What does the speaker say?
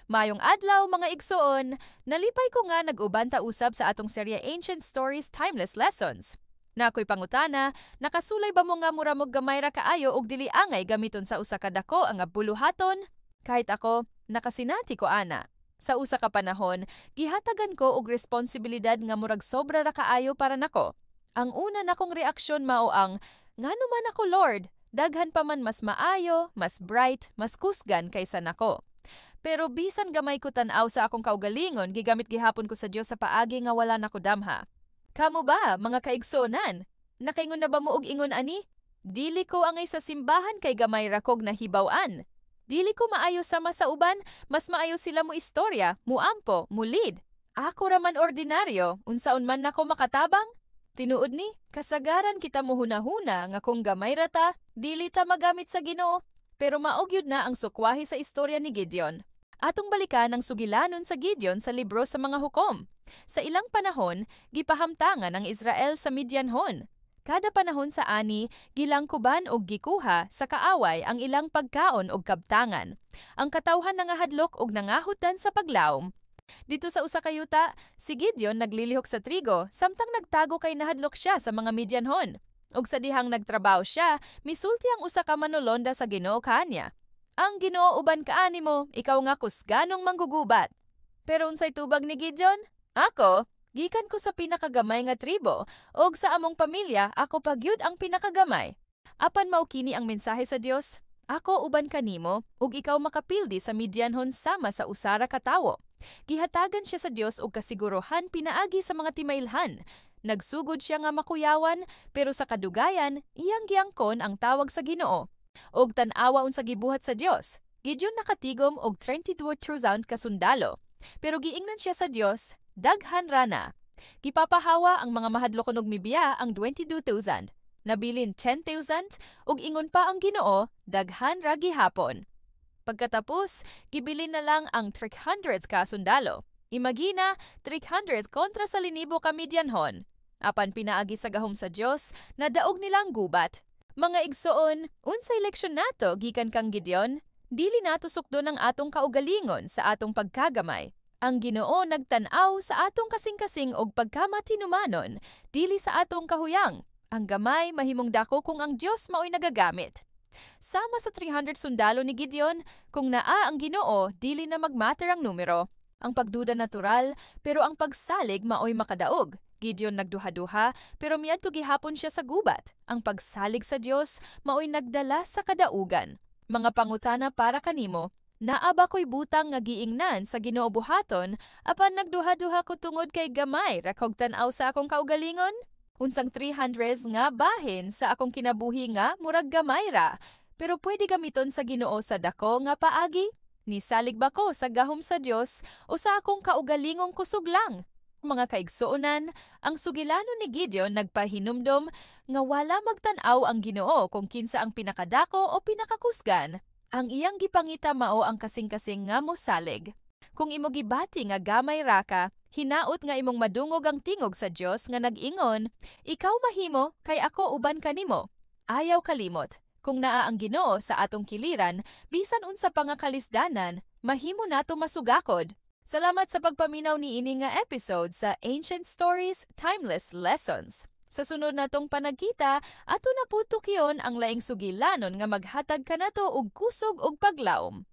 Mayong adlaw mga igsoon, nalipay ko nga nag-uban ta usab sa atong serye Ancient Stories Timeless Lessons. Nakoy pangutana, nakasulay ba mo nga muramog gamay ra kaayo og dili angay gamiton sa usa ka dako ang buluhaton? Kahit ako, nakasinati ko ana. Sa usa ka panahon, gihatagan ko og responsibilidad nga murag sobra ra kaayo para nako. Ang una nakong reaksyon mao ang, ngano man ako Lord, daghan pa man mas maayo, mas bright, mas kusgan kaysa nako. Pero bisan gamay ko tan-aw sa akong kaugalingon, gigamit gihapon ko sa Dios sa paagi nga wala nako damha. Kamo ba, mga kaigsonan? Nakaingon na ba mo og ingon ani? Dili ko angay sa simbahan kay gamay ra kog nahibaw-an. Dili ko maayo sama sa uban, mas maayo sila mo istorya, muampo, mulid. Ako ra man ordinaryo, unsaon man nako makatabang? Tinuod ni, kasagaran kita mo hunahuna nga kung gamay ra ta, dili ta magamit sa Ginoo. Pero maogyud na ang sukwahi sa istorya ni Gideon. Atong balikan ang sugilanon sa Gideon sa libro sa mga hukom. Sa ilang panahon, gipahamtangan ang Israel sa Midianhon. Kada panahon sa ani, gilangkuban og gikuha sa kaaway ang ilang pagkaon og kabtangan. Ang katawhan nangahadlok og nangahutan sa paglawom. Dito sa usa ka yuta, si Gideon naglilihok sa trigo samtang nagtago kay nahadlok siya sa mga Midianhon. Og sa dihang nagtrabaho siya, misulti ang usa ka manulonda sa Ginoo kaniya. Ang Ginoo uban kaani mo, ikaw nga kusganong manggugubat. Pero unsay tubag ni Gideon? Ako, gikan ko sa pinakagamay nga tribo, og sa among pamilya ako pagyud ang pinakagamay. Apan mao kini ang mensahe sa Dios, ako uban kanimo, ug ikaw makapildi sa Midianhon sama sa usara ka tawo. Gihatagan siya sa Dios og kasigurohan pinaagi sa mga timailhan. Nagsugod siya nga makuyawan, pero sa kadugayan, iyang giangkon ang tawag sa Ginoo. Og tan-awa unsa gibuhat sa Dios. Gideon nakatigom og 32,000 ka sundalo. Pero giingnan siya sa Dios, daghan rana. Gipapahawa ang mga mahadlokon og mibiya ang 22,000. Nabilin 10,000 ug ingon pa ang Ginoo, daghan ra gihapon. Pagkatapos, gibilin na lang ang 300 ka sundalo. Imagina, 300 kontra sa linibo ka Midianhon. Apan pinaagi sa gahom sa Dios, nadaog nilang gubat. Mga igsoon, unsay leksyon nato gikan kang Gideon? Dili nato sukdon ang atong kaugalingon sa atong pagkagamay. Ang Ginoo nagtan-aw sa atong kasing-kasing og pagkamatinumanon, dili sa atong kahuyang. Ang gamay mahimong dako kung ang Dios maoy nagagamit. Sama sa 300 sundalo ni Gideon, kung naa ang Ginoo, dili na magmatter ang numero. Ang pagduda natural, pero ang pagsalig maoy makadaog. Gideon nagduha-duha, pero miadto gihapon siya sa gubat. Ang pagsalig sa Dios maoy nagdala sa kadaugan. Mga pangutana para kanimo, naa ba ko'y butang nga giingnan sa Ginoo buhaton, apan nagduha-duha ko tungod kay gamay ra kog tan-aw sa akong kaugalingon? Unsang 300 nga bahin sa akong kinabuhi nga murag gamay ra, pero pwede gamiton sa Ginoo sa dako nga paagi? Nisalig ba ko sa gahom sa Dios o sa akong kaugalingong kusog lang? Mga kaigsuonan, ang sugilanon ni Gideon nagpahinumdom nga wala magtan-aw ang Ginoo kung kinsa ang pinakadako o pinakakusgan. Ang iyang gipangita mao ang kasing-kasing nga mosalig. Kung imo gibati nga gamay ra ka, hinaot nga imong madungog ang tingog sa Dios nga nag-ingon, ikaw mahimo kay ako uban kanimo. Ayaw kalimot. Kung naa ang Ginoo sa atong kiliran, bisan unsa pa nga kalisdanan, mahimo nato masugakod. Salamat sa pagpaminaw niini nga episode sa Ancient Stories Timeless Lessons. Sa sunod natong panagkita, ato na putukyon ang laing sugilanon nga maghatag kanato og kusog ug paglaom.